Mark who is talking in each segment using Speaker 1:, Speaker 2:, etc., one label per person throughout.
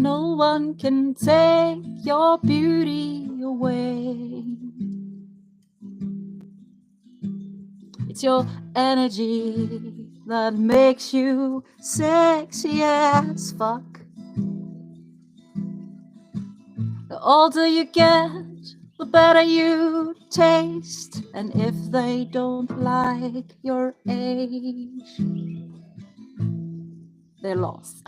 Speaker 1: No one can take your beauty away. It's your energy that makes you sexy as fuck. The older you get, the better you taste. And if they don't like your age, they're lost.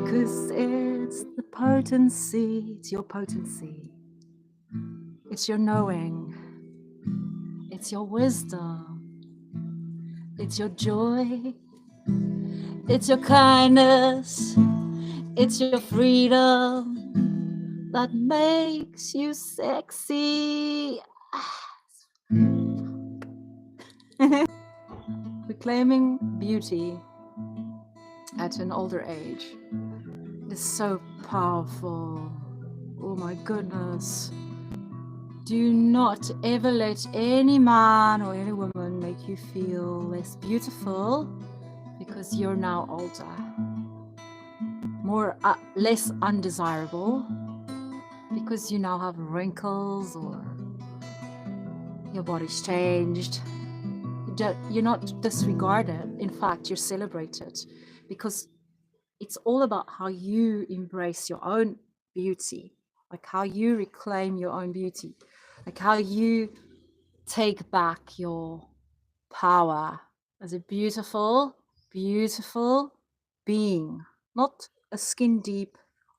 Speaker 1: Cause it's the potency, it's your potency. It's your knowing. It's your wisdom. It's your joy. It's your kindness. It's your freedom that makes you sexy. Reclaiming beauty at an older age is so powerful. Oh my goodness. Do not ever let any man or any woman make you feel less beautiful because you're now older. Less undesirable because you now have wrinkles or your body's changed. You're not disregarded. In fact, you're celebrated because it's all about how you embrace your own beauty, like how you reclaim your own beauty, like how you take back your power as a beautiful, beautiful being, not a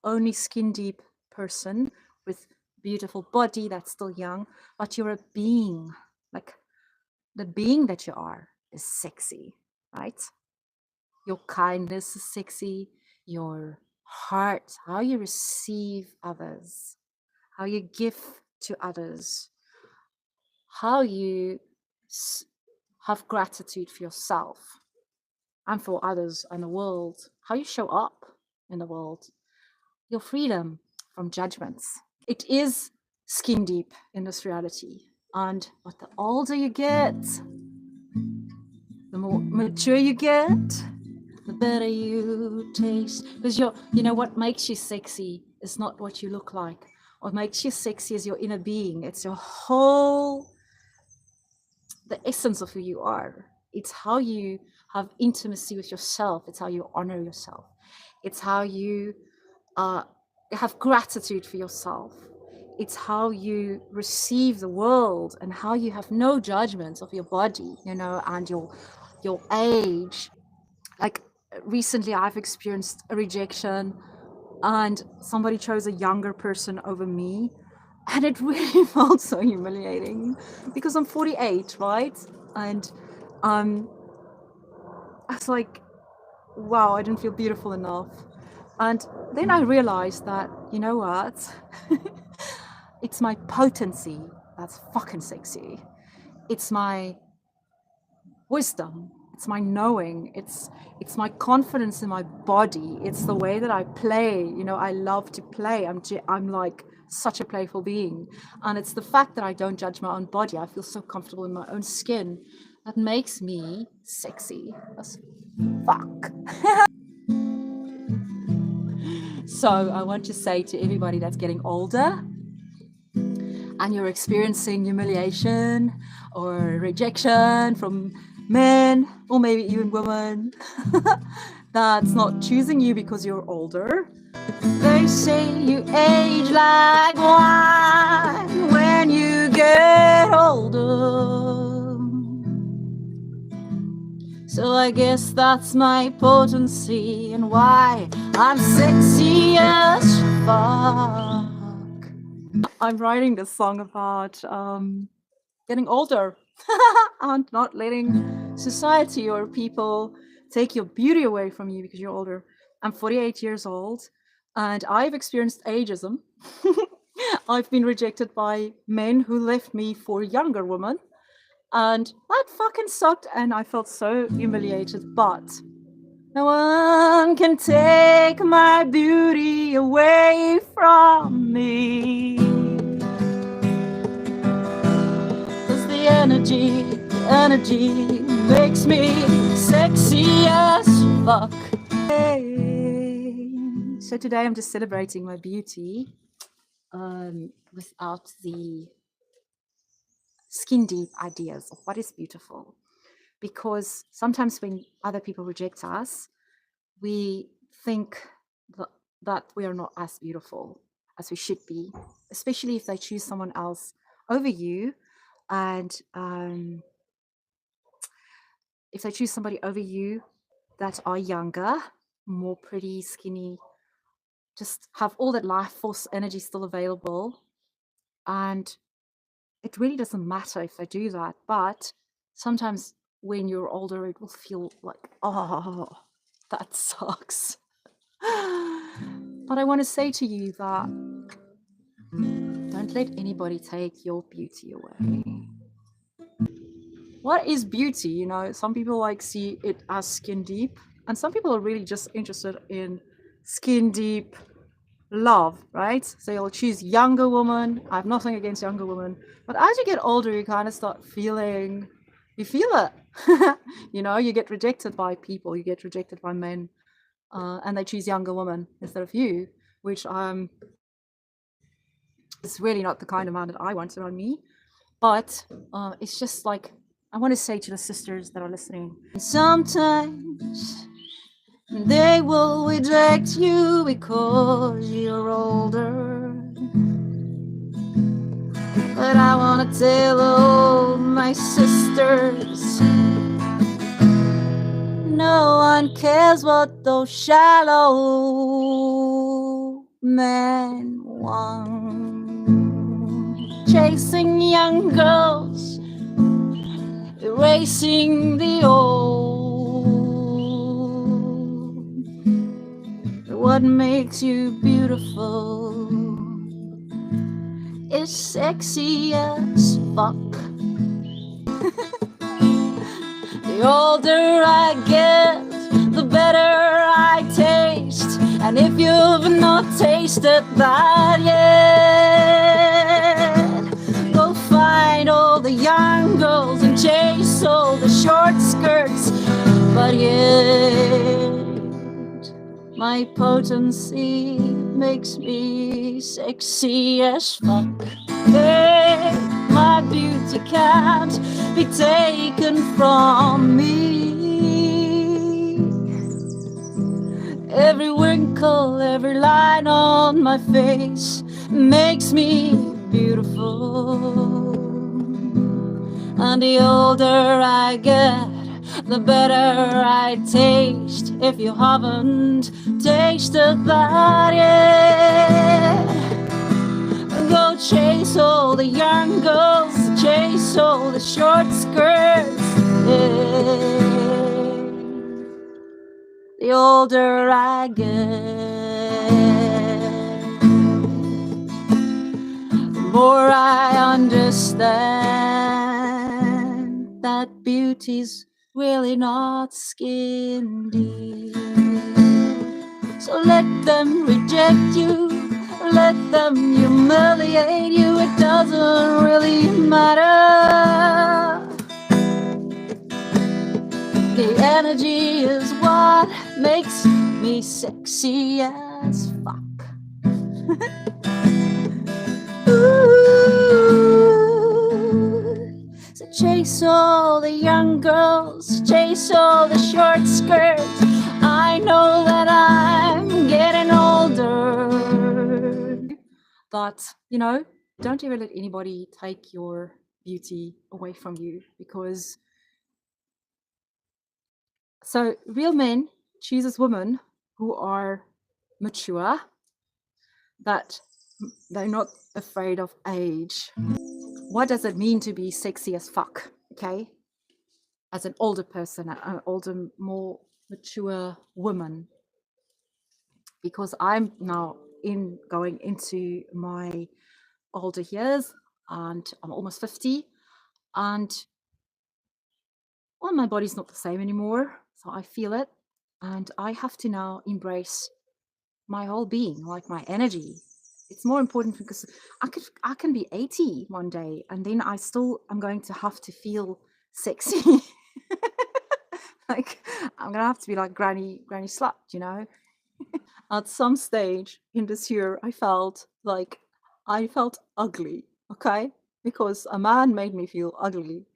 Speaker 1: only skin deep person with beautiful body that's still young, but you're a being. Like the being that you are is sexy, right? Your kindness is sexy, your heart, how you receive others, how you give to others, how you have gratitude for yourself and for others and the world, how you show up in the world, your freedom from judgments. It is skin deep in this reality. And but the older you get, the more mature you get, the better you taste. Because you know what makes you sexy is not what you look like. What makes you sexy is your inner being. It's your whole, the essence of who you are. It's how you have intimacy with yourself. It's how you honor yourself. It's how you have gratitude for yourself. It's how you receive the world and how you have no judgments of your body, you know, and your age. Like recently I've experienced a rejection and somebody chose a younger person over me. And it really felt so humiliating because I'm 48, right? And I was like, wow, I didn't feel beautiful enough. And then I realized that, you know what? It's my potency that's fucking sexy. It's my wisdom. It's my knowing. It's my confidence in my body. It's the way that I play. You know, I love to play. I'm like such a playful being. And it's the fact that I don't judge my own body. I feel so comfortable in my own skin. That makes me sexy as fuck. So I want to say to everybody that's getting older and you're experiencing humiliation or rejection from men or maybe even women that's not choosing you because you're older. They say you age like wine when you get older. So I guess that's my potency and why I'm sexy as fuck. I'm writing this song about getting older and not letting society or people take your beauty away from you because you're older. I'm 48 years old and I've experienced ageism. I've been rejected by men who left me for younger women. And that fucking sucked and I felt so humiliated. But no one can take my beauty away from me. Cause the energy makes me sexy as fuck. Hey. So today I'm just celebrating my beauty without the skin deep ideas of what is beautiful. Because sometimes when other people reject us, we think that we are not as beautiful as we should be, especially if they choose someone else over you. And if they choose somebody over you that are younger, more pretty, skinny, just have all that life force energy still available. And it really doesn't matter if they do that. But sometimes when you're older, it will feel like, oh, that sucks. But I want to say to you that don't let anybody take your beauty away. What is beauty? You know, some people like see it as skin deep, and some people are really just interested in skin deep love, right? So you'll choose younger woman. I have nothing against younger women, but as you get older, you kind of start feeling, you feel it. You know, you get rejected by people, you get rejected by men, and they choose younger women instead of you, which it's really not the kind of man that I want around me. But it's just like, I want to say to the sisters that are listening, sometimes they will reject you because you're older. But I want to tell all my sisters, no one cares what those shallow men want. Chasing young girls, erasing the old. What makes you beautiful is sexy as fuck. The older I get, the better I taste. And if you've not tasted that yet, go find all the young girls and chase all the short skirts. But yet, my potency makes me sexy as fuck. Hey, my beauty can't be taken from me. Every wrinkle, every line on my face makes me beautiful. And the older I get, the better I taste. If you haven't tasted that yet, go chase all the young girls, chase all the short skirts. Yeah. The older I get, the more I understand that beauty's really not skin deep. So let them reject you, let them humiliate you, it doesn't really matter. The energy is what makes me sexy as fuck. Ooh. So chase all the young girls, chase all the short skirts. I know that I'm getting older. But, you know, don't ever let anybody take your beauty away from you, because so real men chooses women who are mature, that they're not afraid of age. What does it mean to be sexy as fuck? Okay, as an older person, an older, more mature woman, because I'm now going into my older years, and I'm almost 50, and well, my body's not the same anymore, so I feel it, and I have to now embrace my whole being, like my energy. It's more important, because I can be 80 one day, and then I'm going to have to feel sexy. like, I'm gonna have to be like granny slut, you know? At some stage in this year, I felt ugly, okay? Because a man made me feel ugly.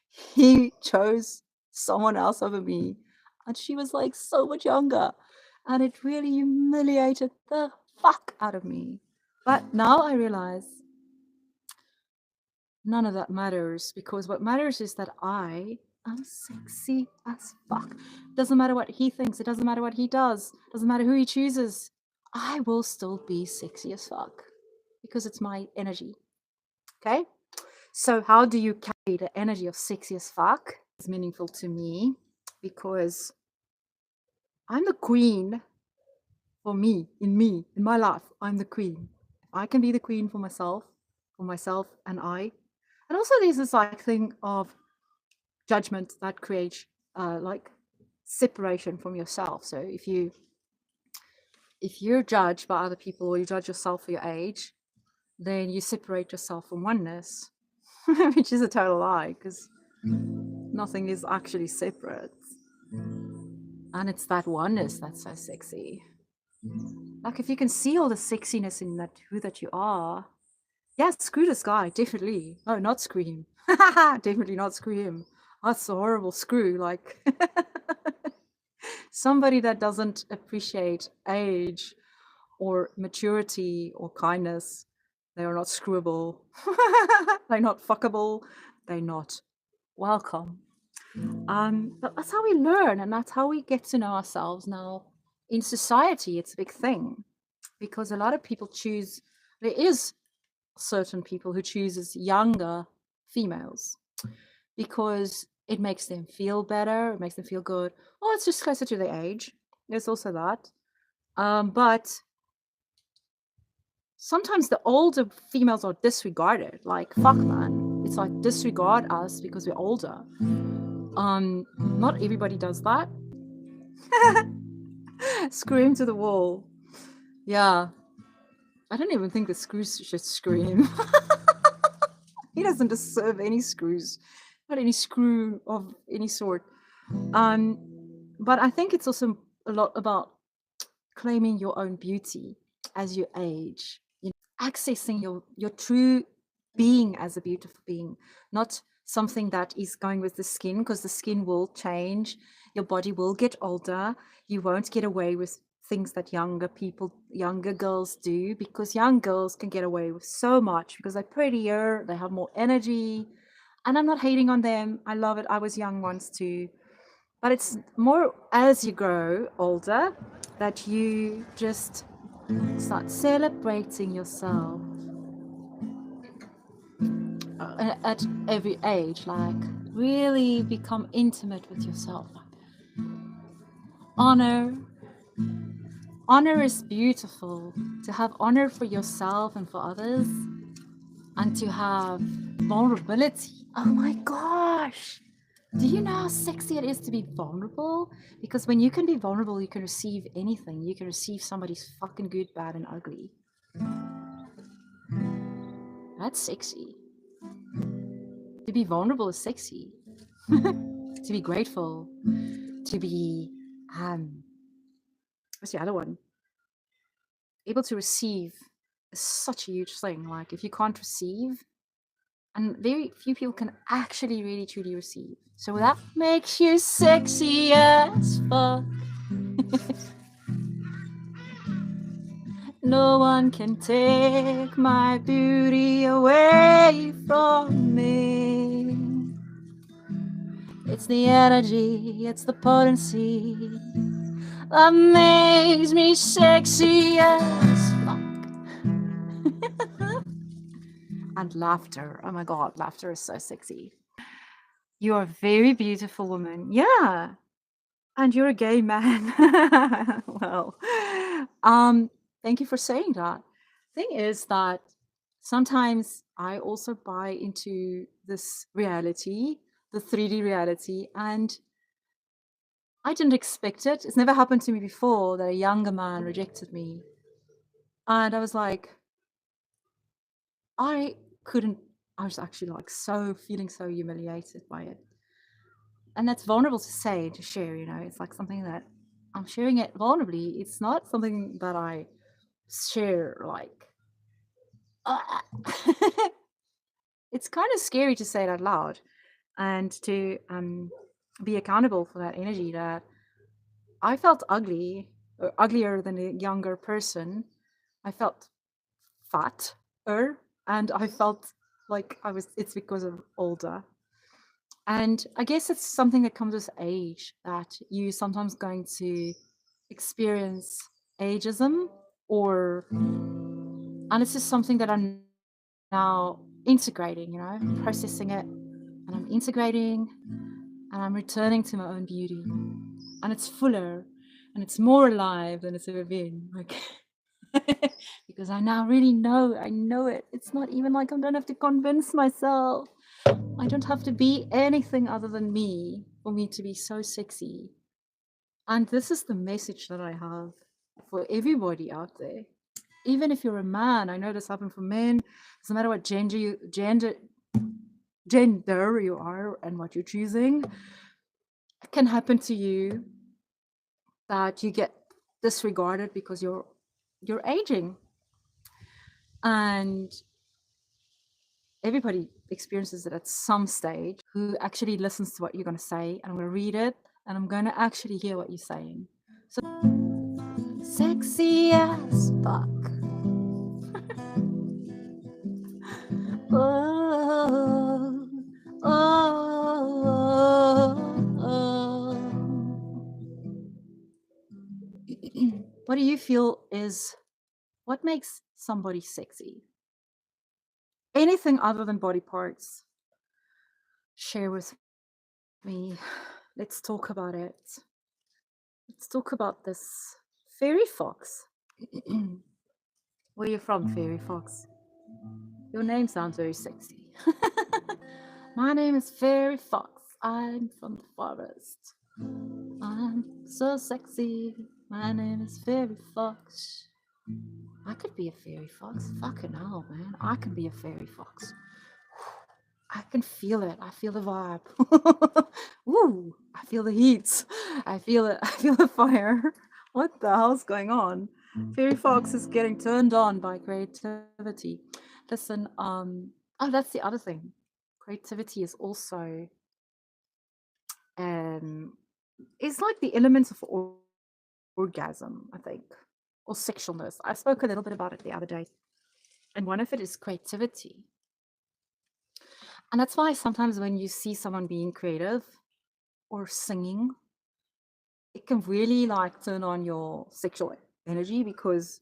Speaker 1: He chose someone else over me, and she was like so much younger, and it really humiliated the fuck out of me. But now I realize none of that matters, because what matters is that I am sexy as fuck. Doesn't matter what he thinks, it doesn't matter what he does, doesn't matter who he chooses. I will still be sexy as fuck because it's my energy. Okay? So, how do you carry the energy of sexy as fuck? It's meaningful to me because I'm the queen for me, in my life. I'm the queen. I can be the queen for myself and I. And also, there's this like thing of judgment that creates like separation from yourself. So if you're judged by other people or you judge yourself for your age, then you separate yourself from oneness, which is a total lie because nothing is actually separate. And it's that oneness that's so sexy. Like if you can see all the sexiness in that who that you are, yeah, screw this guy, definitely. No, not screw him. Definitely not screw him. That's a horrible screw. Like somebody that doesn't appreciate age or maturity or kindness, they are not screwable. They're not fuckable. They're not welcome. But that's how we learn, and that's how we get to know ourselves. Now, in society, it's a big thing because a lot of people choose. There is certain people who chooses younger females because it makes them feel better. It makes them feel good. Oh, it's just closer to their age. There's also that. But sometimes the older females are disregarded. Like, fuck, man. It's like disregard us because we're older. Not everybody does that. Scream to the wall. Yeah. I don't even think the screws should scream. He doesn't deserve any screws. Not any screw of any sort. But I think it's also a lot about claiming your own beauty as you age, you know, accessing your true being as a beautiful being, not something that is going with the skin, because the skin will change, your body will get older, you won't get away with things that younger girls do, because young girls can get away with so much because they're prettier, they have more energy. And I'm not hating on them, I love it, I was young once too. But it's more as you grow older that you just start celebrating yourself at every age, like really become intimate with yourself. Honor. Honor is beautiful. To have honor for yourself and for others, and to have vulnerability. Oh my gosh. Do you know how sexy it is to be vulnerable? Because when you can be vulnerable, you can receive anything. You can receive somebody's fucking good, bad, and ugly. That's sexy. To be vulnerable is sexy. To be grateful. To be, what's the other one? Able to receive is such a huge thing. Like if you can't receive, and very few people can actually really truly receive. So that makes you sexy as fuck. No one can take my beauty away from me. It's the energy, it's the potency that makes me sexy as fuck. And laughter. Oh my god, laughter is so sexy. You are a very beautiful woman. Yeah. And you're a gay man. Well, thank you for saying that. Thing is that sometimes I also buy into this reality, the 3D reality, and I didn't expect it. It's never happened to me before that a younger man rejected me. And I was like, I couldn't, I was actually like so feeling so humiliated by it. and that's vulnerable to say, to share, it's like something that I'm sharing it vulnerably. It's not something that I share like, "Ah." It's kind of scary to say it out loud and to be accountable for that energy that I felt ugly, or uglier than a younger person. I felt fatter, and I felt like it's because I'm older. And I guess it's something that comes with age, that you sometimes going to experience ageism, or and it's just something that I'm now integrating, processing it, and I'm integrating, and I'm returning to my own beauty, and it's fuller and it's more alive than it's ever been, like because I now really I know it. It's not even like I don't have to convince myself. I don't have to be anything other than me for me to be so sexy. And this is the message that I have for everybody out there. Even if you're a man, I know this happened for men. Doesn't matter what gender you are and what you're choosing. It can happen to you that you get disregarded because you're aging. And everybody experiences it at some stage, who actually listens to what you're going to say. And I'm going to read it, and I'm going to actually hear what you're saying. So, sexy as fuck. Oh, oh. What do you feel is what makes somebody sexy? Anything other than body parts, share with me. Let's talk about it. Let's talk about this fairy fox. Where are you from, fairy fox? Your name sounds very sexy. My name is Fairy Fox. I'm from the forest. I'm so sexy. My name is Fairy Fox. I could be a fairy fox. Fucking hell, man. I can be a fairy fox. I can feel it. I feel the vibe. Woo! I feel the heat. I feel it. I feel the fire. What the hell's going on? Fairy Fox is getting turned on by creativity. Listen, oh, that's the other thing. Creativity is also it's like the elements of orgasm, I think, or sexualness. I spoke a little bit about it the other day, and one of it is creativity. And that's why sometimes when you see someone being creative or singing, it can really like turn on your sexual energy, because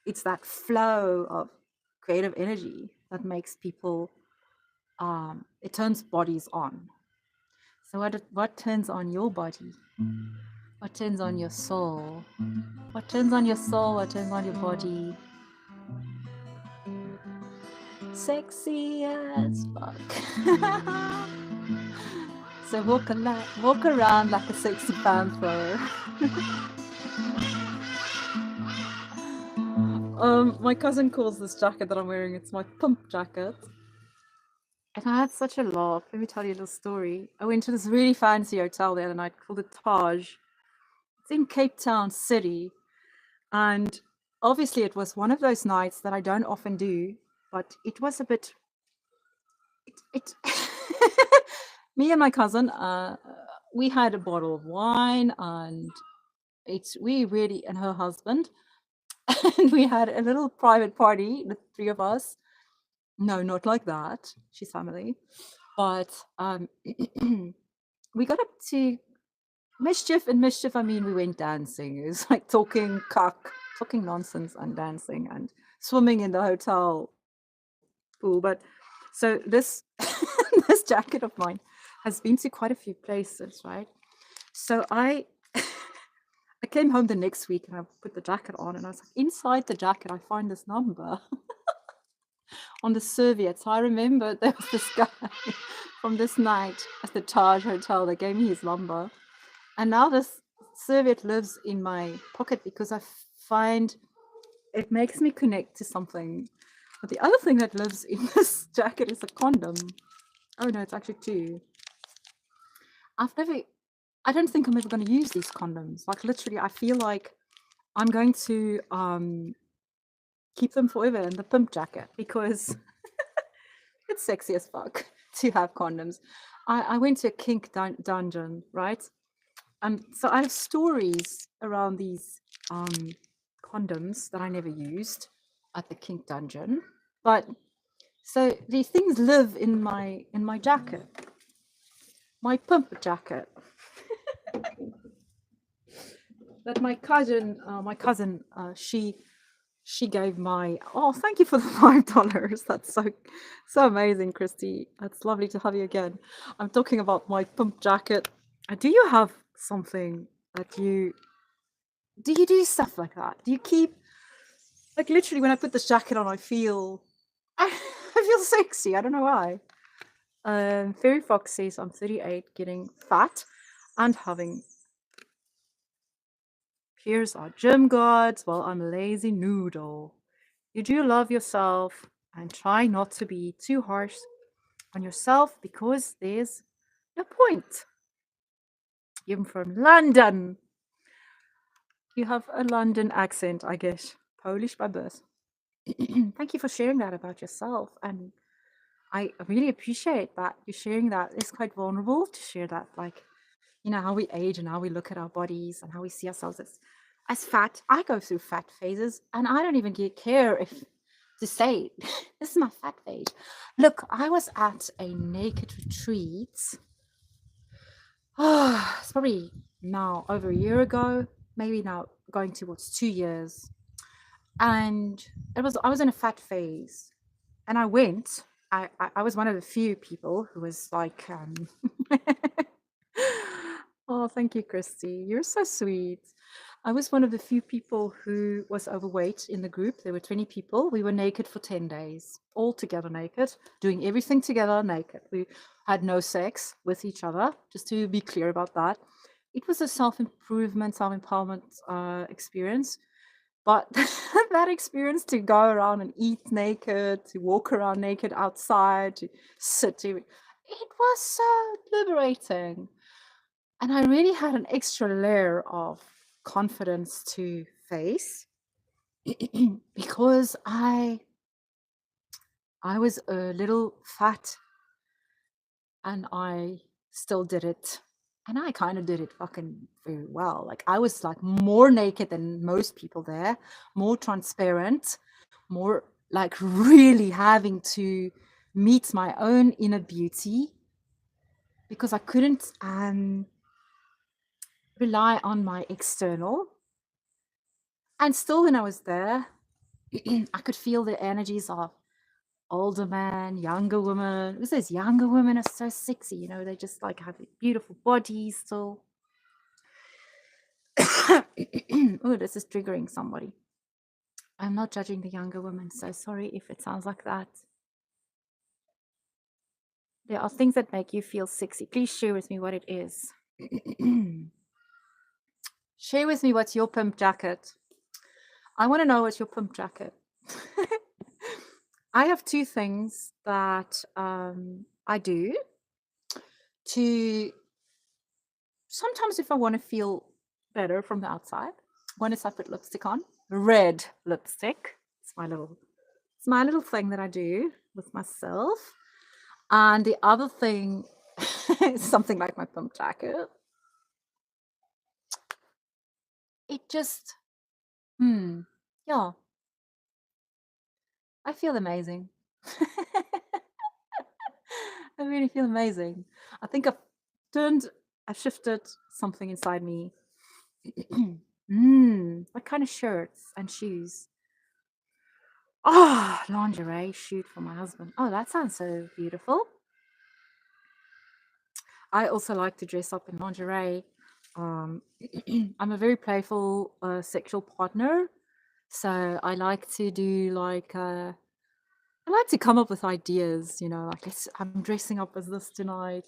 Speaker 1: it's that flow of creative energy that makes people it turns bodies on. So what turns on your body? What turns on your soul? What turns on your soul? What turns on your body? Sexy as fuck. So walk around like a sexy panther. My cousin calls this jacket that I'm wearing, it's my pimp jacket. And I had such a laugh. Let me tell you a little story. I went to this really fancy hotel the other night called the Taj. It's in Cape Town City. And obviously it was one of those nights that I don't often do, but it was a bit... It me and my cousin, we had a bottle of wine, and we really, and her husband, and we had a little private party, the three of us. No, not like that. She's family. But we got up to mischief, and mischief, I mean, we went dancing. It was like talking nonsense and dancing and swimming in the hotel pool. But so this this jacket of mine has been to quite a few places, right? So I came home the next week and I put the jacket on, and I was like, inside the jacket I find this number on the serviette. So I remember there was this guy from this night at the Taj Hotel that gave me his number, and now this serviette lives in my pocket because I find it makes me connect to something. But the other thing that lives in this jacket is a condom. Oh no, it's actually two. I don't think I'm ever going to use these condoms. Like literally, I feel like I'm going to keep them forever in the pimp jacket because it's sexy as fuck to have condoms. I went to a kink dungeon, right? So I have stories around these condoms that I never used at the kink dungeon. But so these things live in my jacket, my pimp jacket. That my cousin, she gave my. Oh, thank you for the $5. That's so amazing, Christy. It's lovely to have you again. I'm talking about my pump jacket. Do you have something that you do stuff like that? Do you keep like literally when I put this jacket on, I feel I feel sexy. I don't know why. Fairy Fox says I'm 38, getting fat, and having. Here's our gym guards while I'm a lazy noodle. You do love yourself and try not to be too harsh on yourself because there's no point. You're from London. You have a London accent, I guess. Polish by birth. Thank you for sharing that about yourself. And I really appreciate that you're sharing that. It's quite vulnerable to share that, like, how we age and how we look at our bodies and how we see ourselves as fat. I go through fat phases and I don't even care if to say this is my fat phase. Look, I was at a naked retreat. It's probably now over a year ago, maybe now going towards 2 years. And I was in a fat phase. And I went. I was one of the few people who was like oh, thank you, Christy. You're so sweet. I was one of the few people who was overweight in the group. There were 20 people. We were naked for 10 days, all together naked, doing everything together naked. We had no sex with each other, just to be clear about that. It was a self-improvement, self-empowerment experience. But that experience to go around and eat naked, to walk around naked outside, to sit, it was so liberating. And I really had an extra layer of confidence to face because I was a little fat and I still did it. And I kind of did it fucking very well. Like I was like more naked than most people there, more transparent, more like really having to meet my own inner beauty because I couldn't rely on my external. And still when I was there, I could feel the energies of older man, younger women. It was those younger women are so sexy, they just like have beautiful bodies still. Oh, this is triggering somebody. I'm not judging the younger women, so sorry if it sounds like that. There are things that make you feel sexy. Please share with me what it is. Share with me what's your pimp jacket. I want to know what's your pimp jacket. I have two things that I do to sometimes if I want to feel better from the outside. One is I put lipstick on, red lipstick. It's my little thing that I do with myself. And the other thing is something like my pump jacket. It just, yeah, I feel amazing. I really feel amazing. I think I've shifted something inside me. What kind of shirts and shoes? Oh, lingerie shoot for my husband. Oh, that sounds so beautiful. I also like to dress up in lingerie. I'm a very playful sexual partner, so I like to do like I like to come up with ideas. Like I'm dressing up as this tonight,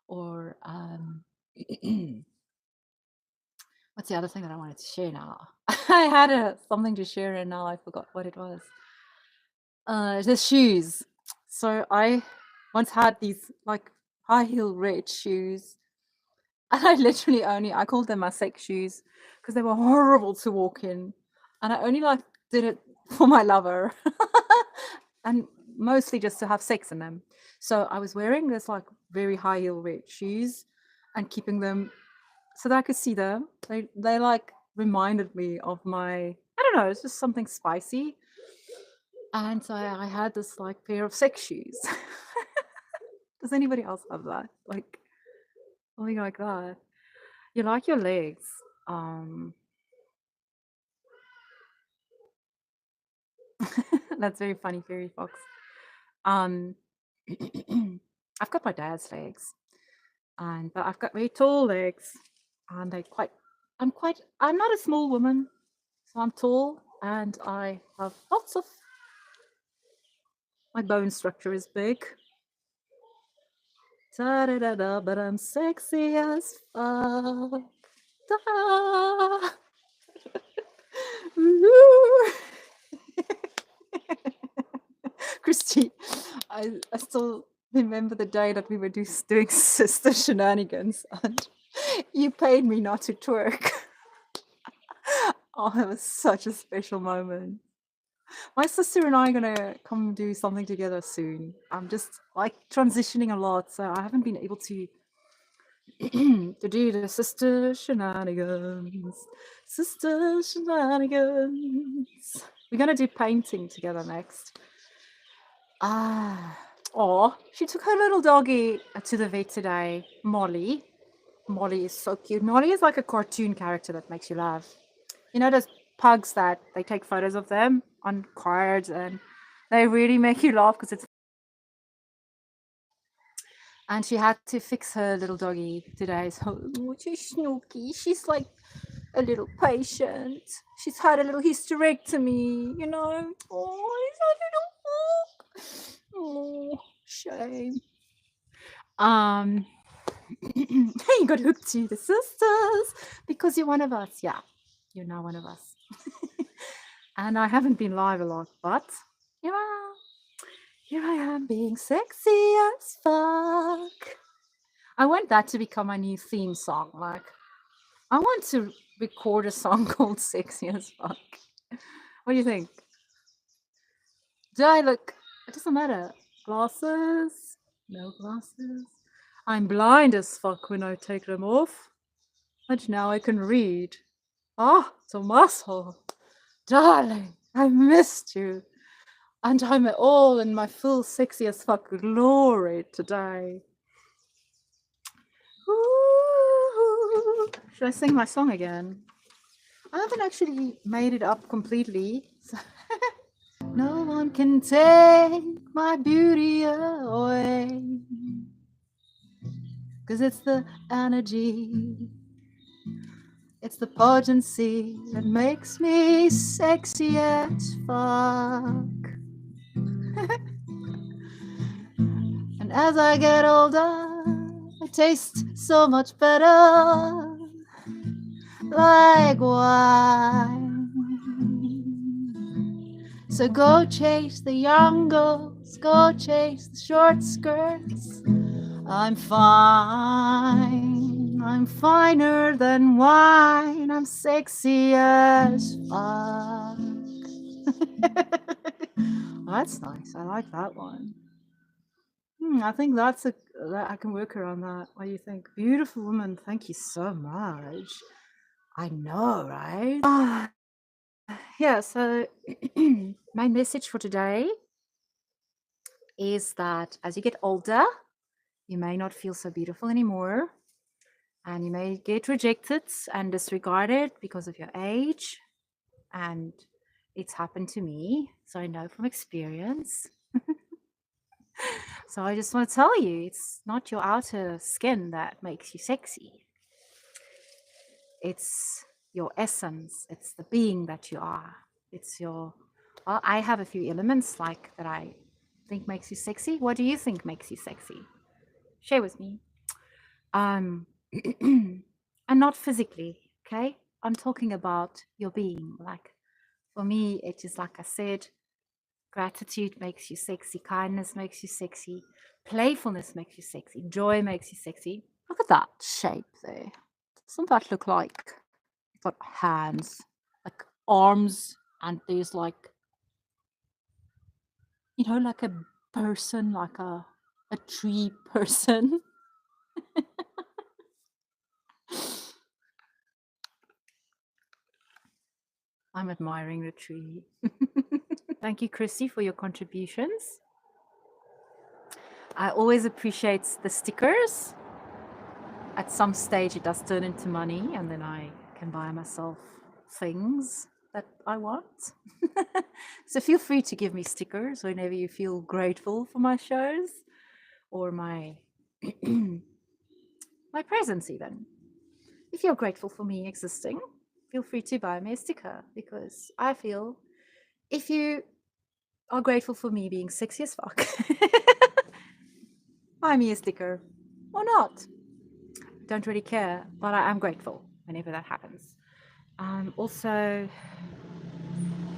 Speaker 1: or what's the other thing that I wanted to share now? I had something to share and now I forgot what it was. The shoes. So I once had these like high heel red shoes And I called them my sex shoes because they were horrible to walk in. And I only like did it for my lover and mostly just to have sex in them. So I was wearing this like very high heel red shoes and keeping them so that I could see them. They like reminded me of my, I don't know, it's just something spicy. And so I had this like pair of sex shoes. Does anybody else have that? Like something like that? You like your legs. Um, that's very funny, Fairy Fox. Um, I've got my dad's legs, and but I've got very tall legs, and they quite. I'm not a small woman, so I'm tall, and I have lots of. My bone structure is big. Da da da da, but I'm sexy as fuck. Da. Ooh. Christy, I still remember the day that we were doing sister shenanigans and you paid me not to twerk. Oh, it was such a special moment. My sister and I are gonna come do something together soon. I'm just like transitioning a lot, so I haven't been able to to do the sister shenanigans. Sister shenanigans. We're gonna do painting together next. Ah, oh, she took her little doggy to the vet today, Molly. Molly is so cute. Molly is like a cartoon character that makes you laugh. You know those pugs that they take photos of them on cards and they really make you laugh because it's. And she had to fix her little doggy today. So oh, she's Snooky. She's like a little patient. She's had a little hysterectomy, you know. Oh, it's a little. Oh, shame. You got hooked to the sisters because you're one of us. Yeah, you're now one of us. And I haven't been live a lot, but here I am being sexy as fuck. I want that to become my new theme song. Like, I want to record a song called Sexy as Fuck. What do you think? Do I look? It doesn't matter. Glasses? No glasses. I'm blind as fuck when I take them off. And now I can read. Ah, Tommaso, darling, I missed you. And I'm all in my full sexy as fuck glory today. Ooh. Should I sing my song again? I haven't actually made it up completely. So no one can take my beauty away. 'Cause it's the energy, it's the potency that makes me sexy as fuck. And as I get older, I taste so much better, like wine. So go chase the young girls, go chase the short skirts. I'm fine, I'm finer than wine, I'm sexy as fuck. That's nice, I like that one. I think that I can work around that. What do you think? Beautiful woman, thank you so much. I know, right? Yeah, so my message for today is that as you get older, you may not feel so beautiful anymore, and you may get rejected and disregarded because of your age. And it's happened to me, so I know from experience. So I just want to tell you, it's not your outer skin that makes you sexy. It's your essence. It's the being that you are. It's your. Well, I have a few elements like that I think makes you sexy. What do you think makes you sexy? Share with me. And not physically, okay? I'm talking about your being. Like for me, it is like I said, gratitude makes you sexy, kindness makes you sexy, playfulness makes you sexy, joy makes you sexy. Look at that shape there. Doesn't that look like it's got hands, like arms, and there's like, you know, like a person, like a tree person. I'm admiring the tree. Thank you, Chrissy, for your contributions. I always appreciate the stickers. At some stage, it does turn into money, and then I can buy myself things that I want. So feel free to give me stickers whenever you feel grateful for my shows or my my presence even. If you're grateful for me existing, feel free to buy me a sticker, because I feel if you are grateful for me being sexy as fuck, buy me a sticker or not. Don't really care, but I am grateful whenever that happens. Also,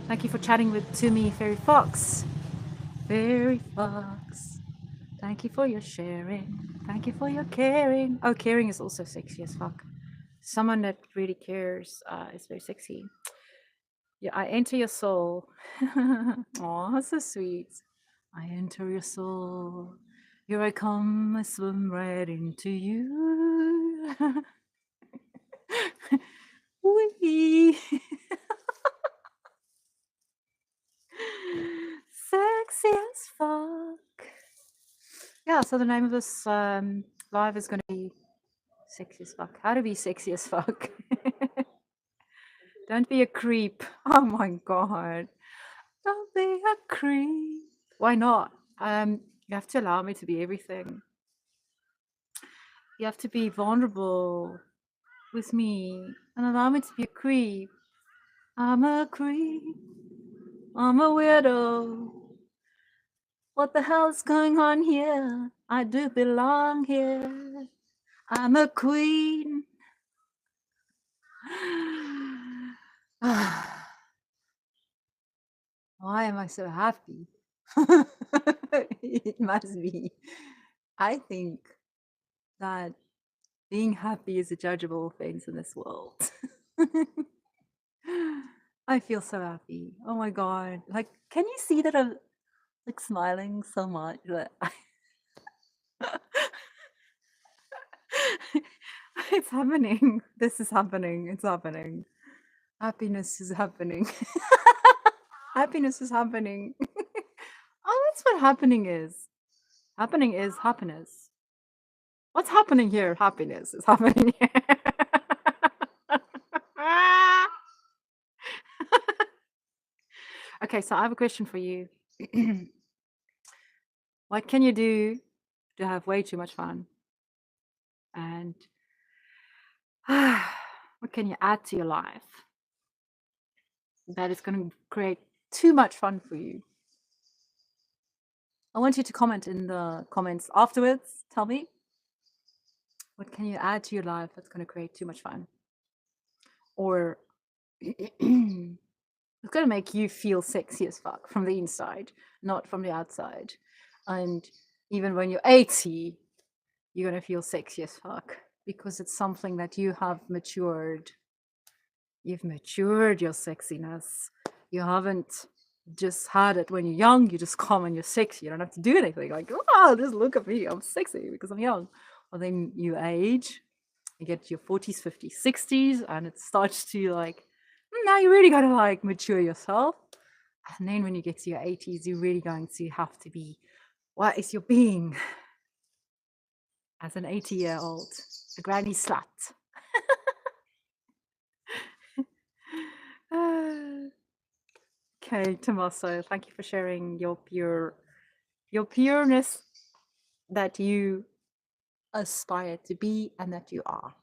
Speaker 1: thank you for chatting to me, Fairy Fox. Fairy Fox, thank you for your sharing. Thank you for your caring. Oh, caring is also sexy as fuck. Someone that really cares is very sexy. Yeah, I enter your soul. Oh, that's so sweet. I enter your soul. Here I come, I swim right into you. Wee. Sexy as fuck. Yeah, so the name of this live is going to be Sexy as Fuck. How to be sexy as fuck. Don't be a creep. Oh my god. Don't be a creep. Why not? You have to allow me to be everything. You have to be vulnerable with me and allow me to be a creep. I'm a creep. I'm a weirdo. What the hell's going on here? I do belong here. I'm a queen. Why am I so happy? It must be. I think that being happy is a judgeable offense in this world. I feel so happy. Oh my god. Like, can you see that I'm like smiling so much that it's happening. This is happening. It's happening. Happiness is happening. Happiness is happening. Oh, that's what happening is. Happening is happiness. What's happening here? Happiness is happening here. Okay, so I have a question for you. What can you do to have way too much fun? And what can you add to your life that is going to create too much fun for you? I want you to comment in the comments afterwards. Tell me, what can you add to your life that's going to create too much fun? Or it's going to make you feel sexy as fuck from the inside, not from the outside. And even when you're 80, you're going to feel sexy as fuck because it's something that you have matured. You've matured your sexiness. You haven't just had it when you're young. You just come and you're sexy. You don't have to do anything. Like, oh, just look at me. I'm sexy because I'm young. Well, then you age. You get to your 40s, 50s, 60s, and it starts to like, now you really got to like mature yourself. And then when you get to your 80s, you're really going to have to be, what is your being as an 80-year-old? A granny slut. Okay, Tommaso, thank you for sharing your pureness that you aspire to be and that you are.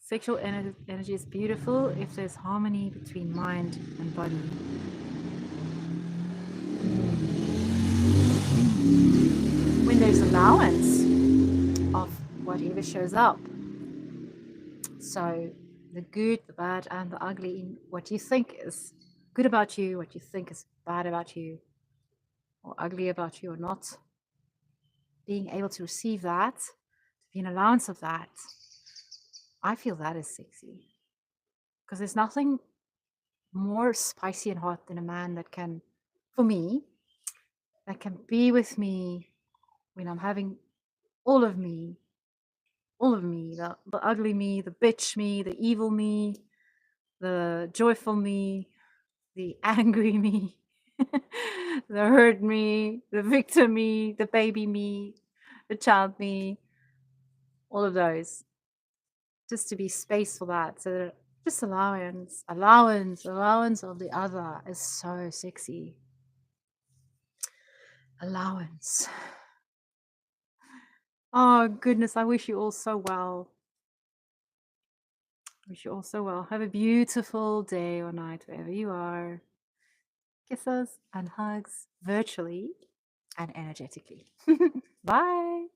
Speaker 1: Sexual energy is beautiful if there's harmony between mind and body. When there's allowance of whatever shows up. So the good, the bad, and the ugly in what you think is good about you, what you think is bad about you, or ugly about you, or not. Being able to receive that, to be an allowance of that, I feel that is sexy. Because there's nothing more spicy and hot than a man that can, for me, that can be with me when I'm having all of me, the ugly me, the bitch me, the evil me, the joyful me, the angry me, the hurt me, the victim me, the baby me, the child me, all of those. Just to be space for that. So that just allowance of the other is so sexy. Allowance. Oh goodness, I wish you all so well. Wish you all so well. Have a beautiful day or night wherever you are. Kisses and hugs virtually and energetically. Bye.